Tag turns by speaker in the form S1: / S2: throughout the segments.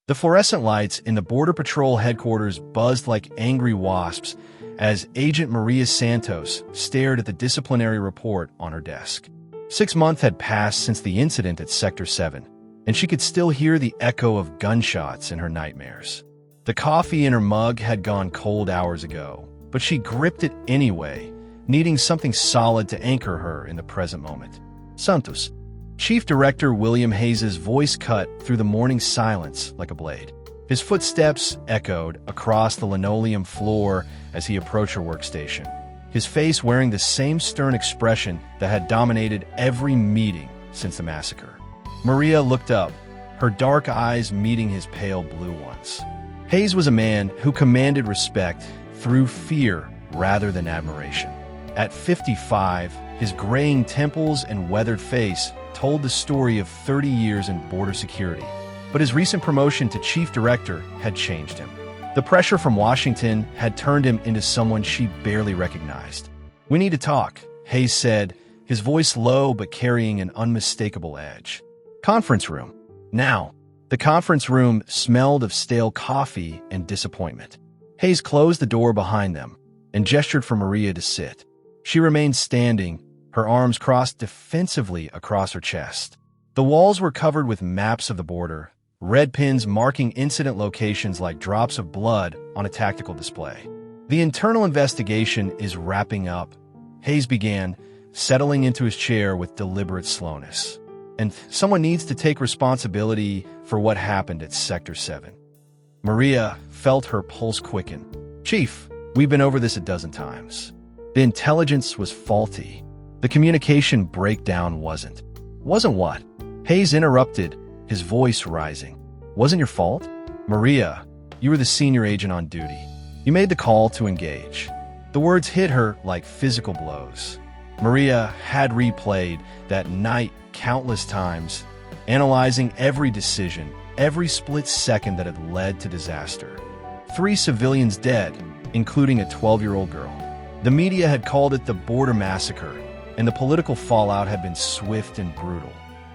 S1: The fluorescent lights in the Border Patrol headquarters buzzed like angry wasps as Agent Maria Santos stared at the disciplinary report on her desk. 6 months had passed since the incident at Sector 7, and she could still hear the echo of gunshots in her nightmares. The coffee in her mug had gone cold hours ago, but she gripped it anyway, needing something solid to anchor her in the present moment. Santos. Chief Director William Hayes's voice cut through the morning silence like a blade. His footsteps echoed across the linoleum floor as he approached her workstation, his face wearing the same stern expression that had dominated every meeting since the massacre. Maria looked up, her dark eyes meeting his pale blue ones. Hayes was a man who commanded respect through fear rather than admiration. At 55, his graying temples and weathered face told the story of 30 years in border security. But his recent promotion to chief director had changed him. The pressure from Washington had turned him into someone she barely recognized. "We need to talk," Hayes said, his voice low but carrying an unmistakable edge. Conference room. Now, the conference room smelled of stale coffee and disappointment. Hayes closed the door behind them and gestured for Maria to sit. She remained standing, her arms crossed defensively across her chest. The walls were covered with maps of the border, red pins marking incident locations like drops of blood on a tactical display. "The internal investigation is wrapping up," Hayes began, settling into his chair with deliberate slowness. "And someone needs to take responsibility for what happened at Sector 7. Maria felt her pulse quicken. "Chief, we've been over this a dozen times. The intelligence was faulty. The communication breakdown wasn't." "Wasn't what?" Hayes interrupted, his voice rising. "Wasn't your fault? Maria, you were the senior agent on duty. You made the call to engage." The words hit her like physical blows. Maria had replayed that night countless times, analyzing every decision, every split second that had led to disaster. 3 civilians dead, including a 12-year-old girl. The media had called it the Border Massacre, and the political fallout had been swift and brutal.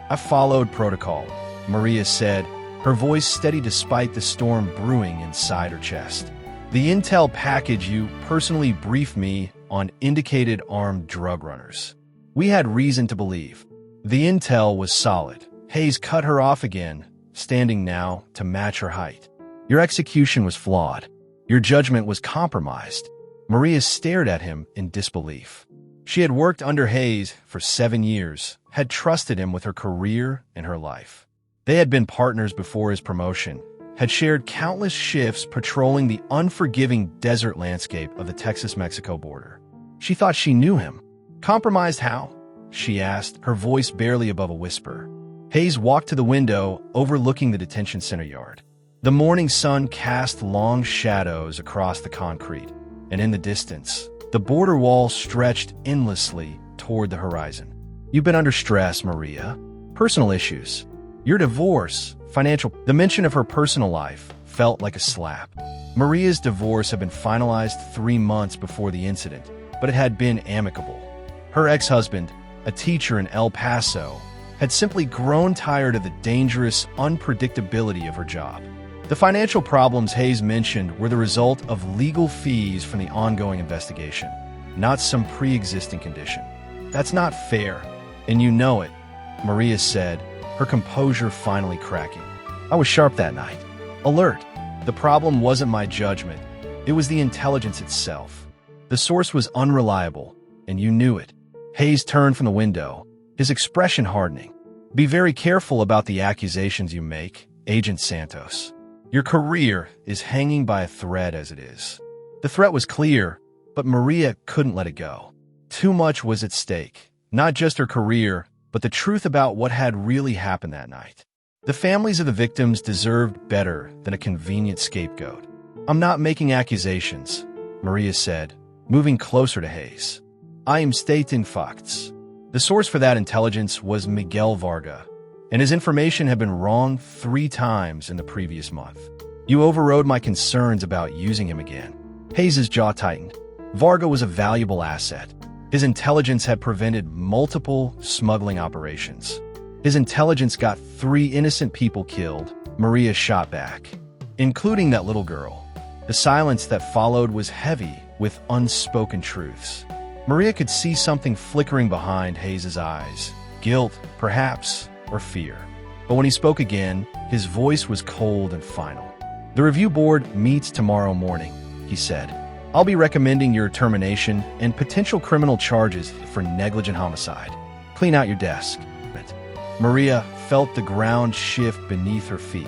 S1: "I followed protocol," Maria said, her voice steady despite the storm brewing inside her chest. "The intel package you personally briefed me on indicated armed drug runners. We had reason to believe. The intel was solid." Hayes cut her off again, standing now to match her height. "Your execution was flawed. Your judgment was compromised." Maria stared at him in disbelief. She had worked under Hayes for 7 years, had trusted him with her career and her life. They had been partners before his promotion, had shared countless shifts patrolling the unforgiving desert landscape of the Texas-Mexico border. She thought she knew him. "Compromised how?" she asked, her voice barely above a whisper. Hayes walked to the window overlooking the detention center yard. The morning sun cast long shadows across the concrete, and in the distance, the border wall stretched endlessly toward the horizon. "You've been under stress, Maria. Personal issues. Your divorce, financial..." The mention of her personal life felt like a slap. Maria's divorce had been finalized 3 months before the incident, but it had been amicable. Her ex-husband, a teacher in El Paso, had simply grown tired of the dangerous unpredictability of her job. The financial problems Hayes mentioned were the result of legal fees from the ongoing investigation, not some pre-existing condition. "That's not fair, and you know it," Maria said, her composure finally cracking. "I was sharp that night. Alert. The problem wasn't my judgment. It was the intelligence itself. The source was unreliable, and you knew it." Hayes turned from the window, his expression hardening. "Be very careful about the accusations you make, Agent Santos. Your career is hanging by a thread as it is." The threat was clear, but Maria couldn't let it go. Too much was at stake, not just her career, but the truth about what had really happened that night. The families of the victims deserved better than a convenient scapegoat. "I'm not making accusations," Maria said, moving closer to Hayes. "I am stating facts. The source for that intelligence was Miguel Varga, and his information had been wrong 3 times in the previous month. You overrode my concerns about using him again." Hayes' jaw tightened. Varga was a valuable asset. His intelligence had prevented multiple smuggling operations. His intelligence got 3 innocent people killed, Maria shot back, including that little girl. The silence that followed was heavy with unspoken truths. Maria could see something flickering behind Hayes's eyes. Guilt, perhaps, or fear. But when he spoke again, his voice was cold and final. "The review board meets tomorrow morning," he said. "I'll be recommending your termination and potential criminal charges for negligent homicide. Clean out your desk." Maria felt the ground shift beneath her feet.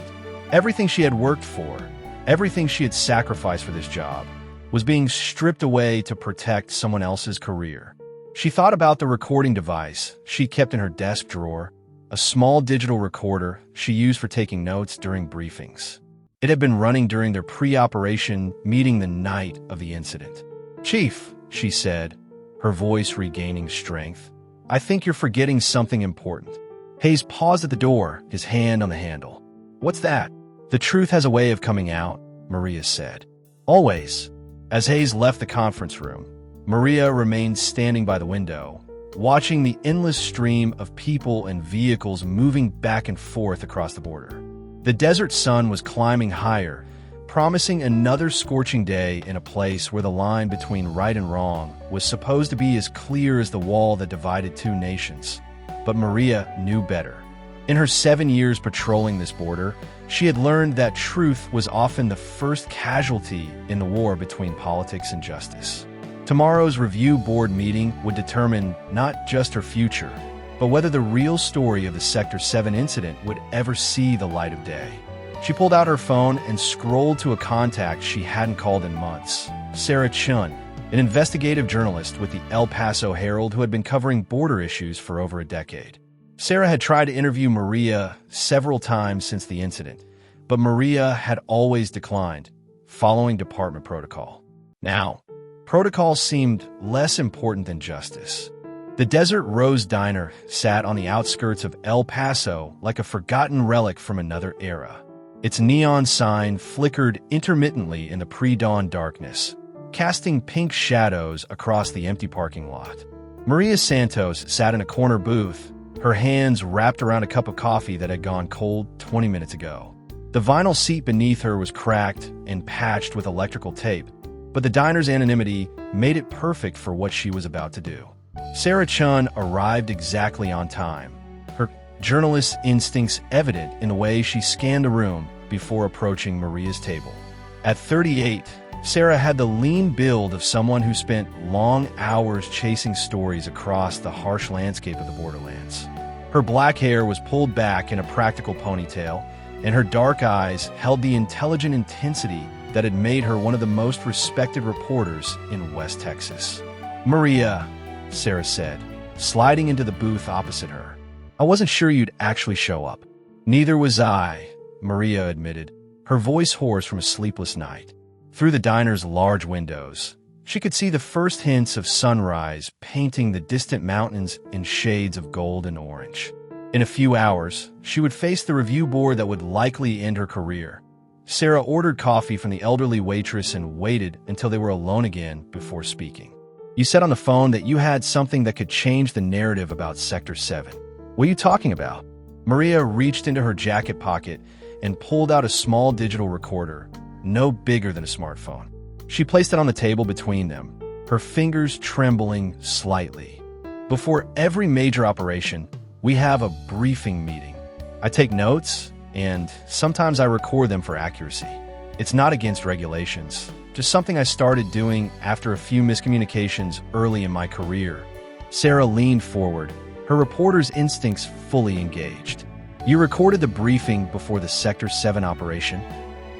S1: Everything she had worked for, everything she had sacrificed for this job, was being stripped away to protect someone else's career. She thought about the recording device she kept in her desk drawer, a small digital recorder she used for taking notes during briefings. It had been running during their pre-operation meeting the night of the incident. "Chief," she said, her voice regaining strength, "I think you're forgetting something important." Hayes paused at the door, his hand on the handle. "What's that?" "The truth has a way of coming out," Maria said. "Always." As Hayes left the conference room, Maria remained standing by the window, watching the endless stream of people and vehicles moving back and forth across the border. The desert sun was climbing higher, promising another scorching day in a place where the line between right and wrong was supposed to be as clear as the wall that divided two nations. But Maria knew better. In her 7 years patrolling this border, she had learned that truth was often the first casualty in the war between politics and justice. Tomorrow's review board meeting would determine not just her future, but whether the real story of the Sector 7 incident would ever see the light of day. She pulled out her phone and scrolled to a contact she hadn't called in months, Sarah Chun, an investigative journalist with the El Paso Herald who had been covering border issues for over a decade. Sarah had tried to interview Maria several times since the incident, but Maria had always declined, following department protocol. Now, protocol seemed less important than justice. The Desert Rose Diner sat on the outskirts of El Paso like a forgotten relic from another era. Its neon sign flickered intermittently in the pre-dawn darkness, casting pink shadows across the empty parking lot. Maria Santos sat in a corner booth, her hands wrapped around a cup of coffee that had gone cold 20 minutes ago. The vinyl seat beneath her was cracked and patched with electrical tape, but the diner's anonymity made it perfect for what she was about to do. Sarah Chun arrived exactly on time, her journalist's instincts evident in the way she scanned the room before approaching Maria's table. At 38, Sarah had the lean build of someone who spent long hours chasing stories across the harsh landscape of the borderlands. Her black hair was pulled back in a practical ponytail, and her dark eyes held the intelligent intensity that had made her one of the most respected reporters in West Texas. "Maria," Sarah said, sliding into the booth opposite her. "I wasn't sure you'd actually show up." "Neither was I," Maria admitted, her voice hoarse from a sleepless night. Through the diner's large windows, she could see the first hints of sunrise painting the distant mountains in shades of gold and orange. In a few hours, she would face the review board that would likely end her career. Sarah ordered coffee from the elderly waitress and waited until they were alone again before speaking. "You said on the phone that you had something that could change the narrative about Sector 7. What are you talking about?" Maria reached into her jacket pocket and pulled out a small digital recorder, no bigger than a smartphone. She placed it on the table between them, her fingers trembling slightly. "Before every major operation, we have a briefing meeting. I take notes, and sometimes I record them for accuracy. It's not against regulations, just something I started doing after a few miscommunications early in my career." Sarah leaned forward, her reporter's instincts fully engaged. "You recorded the briefing before the Sector 7 operation?"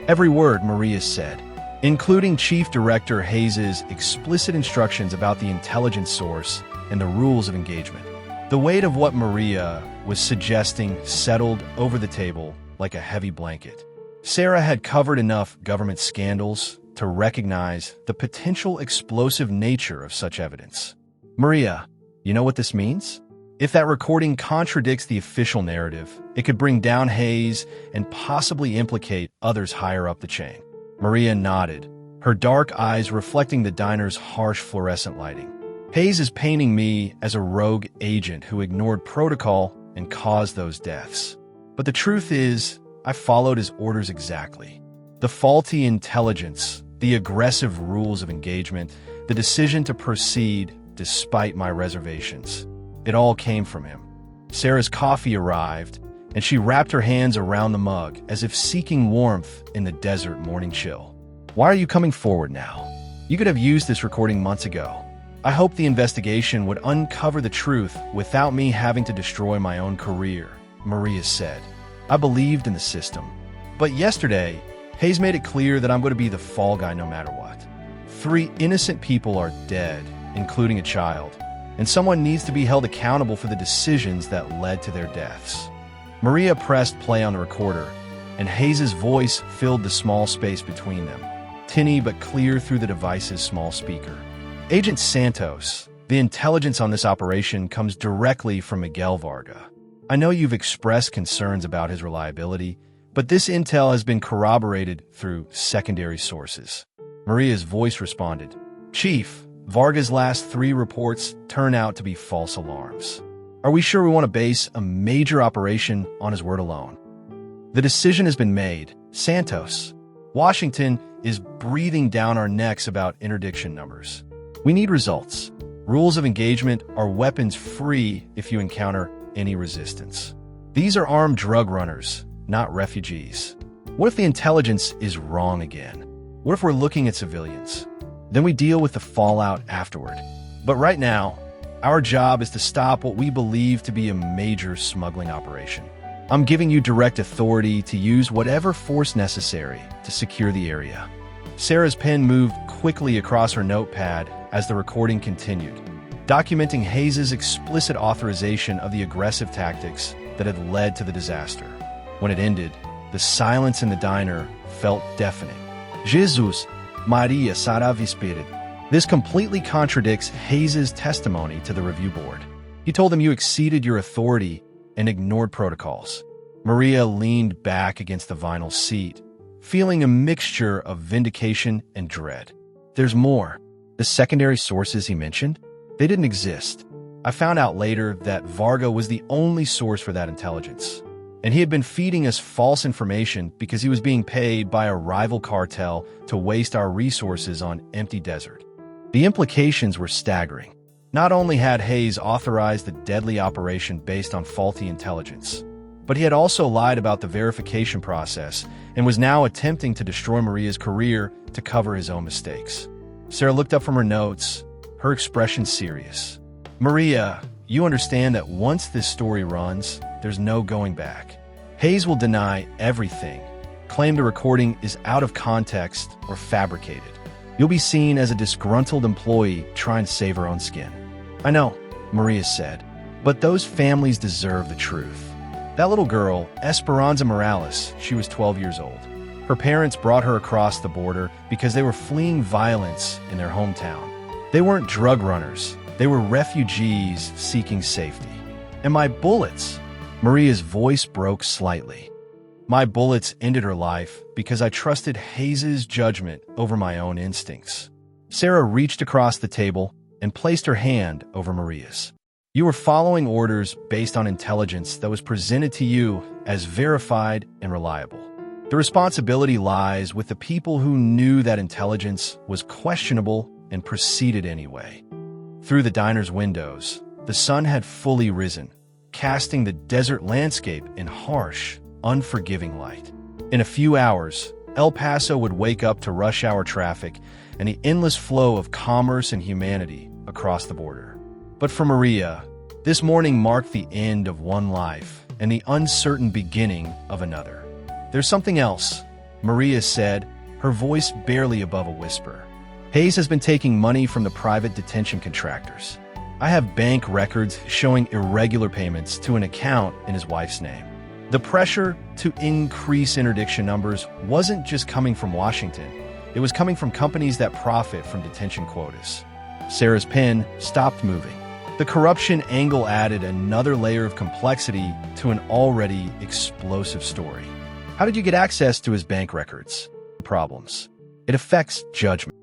S1: "Every word," Maria said, including Chief Director Hayes's explicit instructions about the intelligence source and the rules of engagement. The weight of what Maria was suggesting settled over the table like a heavy blanket. Sarah had covered enough government scandals to recognize the potential explosive nature of such evidence. "Maria, you know what this means? If that recording contradicts the official narrative, it could bring down Hayes and possibly implicate others higher up the chain." Maria nodded, her dark eyes reflecting the diner's harsh fluorescent lighting. "Hayes is painting me as a rogue agent who ignored protocol and caused those deaths. But the truth is, I followed his orders exactly. The faulty intelligence, the aggressive rules of engagement, the decision to proceed despite my reservations. It all came from him. Sarah's coffee arrived, and she wrapped her hands around the mug as if seeking warmth in the desert morning chill. Why are you coming forward now? You could have used this recording months ago. I hoped the investigation would uncover the truth without me having to destroy my own career, Maria said. I believed in the system. But yesterday, Hayes made it clear that I'm going to be the fall guy no matter what. 3 innocent people are dead, including a child, and someone needs to be held accountable for the decisions that led to their deaths. Maria pressed play on the recorder, and Hayes's voice filled the small space between them, tinny but clear through the device's small speaker. Agent Santos, the intelligence on this operation comes directly from Miguel Varga. I know you've expressed concerns about his reliability, but this intel has been corroborated through secondary sources. Maria's voice responded, Chief, Varga's last 3 reports turn out to be false alarms. Are we sure we want to base a major operation on his word alone? The decision has been made. Santos. Washington is breathing down our necks about interdiction numbers. We need results. Rules of engagement are weapons free if you encounter any resistance. These are armed drug runners, not refugees. What if the intelligence is wrong again? What if we're looking at civilians? Then we deal with the fallout afterward. But right now, our job is to stop what we believe to be a major smuggling operation. I'm giving you direct authority to use whatever force necessary to secure the area. Sarah's pen moved quickly across her notepad as the recording continued, documenting Hayes's explicit authorization of the aggressive tactics that had led to the disaster. When it ended, the silence in the diner felt deafening. Jesus, Maria Sara Vispirit. This completely contradicts Hayes's testimony to the review board. He told them you exceeded your authority and ignored protocols. Maria leaned back against the vinyl seat, feeling a mixture of vindication and dread. There's more. The secondary sources he mentioned, they didn't exist. I found out later that Varga was the only source for that intelligence, and he had been feeding us false information because he was being paid by a rival cartel to waste our resources on empty desert. The implications were staggering. Not only had Hayes authorized the deadly operation based on faulty intelligence, but he had also lied about the verification process and was now attempting to destroy Maria's career to cover his own mistakes. Sarah looked up from her notes, her expression serious. Maria, you understand that once this story runs, there's no going back. Hayes will deny everything, claim the recording is out of context or fabricated. You'll be seen as a disgruntled employee trying to save her own skin. I know, Maria said, but those families deserve the truth. That little girl, Esperanza Morales, she was 12 years old. Her parents brought her across the border because they were fleeing violence in their hometown. They weren't drug runners. They were refugees seeking safety. And my bullets, Maria's voice broke slightly. My bullets ended her life because I trusted Hayes's judgment over my own instincts. Sarah reached across the table and placed her hand over Maria's. You were following orders based on intelligence that was presented to you as verified and reliable. The responsibility lies with the people who knew that intelligence was questionable and proceeded anyway. Through the diner's windows, the sun had fully risen, casting the desert landscape in harsh, unforgiving light. In a few hours, El Paso would wake up to rush hour traffic and the endless flow of commerce and humanity across the border. But for Maria, this morning marked the end of one life and the uncertain beginning of another. There's something else, Maria said, her voice barely above a whisper. Hayes has been taking money from the private detention contractors. I have bank records showing irregular payments to an account in his wife's name. The pressure to increase interdiction numbers wasn't just coming from Washington. It was coming from companies that profit from detention quotas. Sarah's pen stopped moving. The corruption angle added another layer of complexity to an already explosive story. How did you get access to his bank records? Problems. It affects judgment.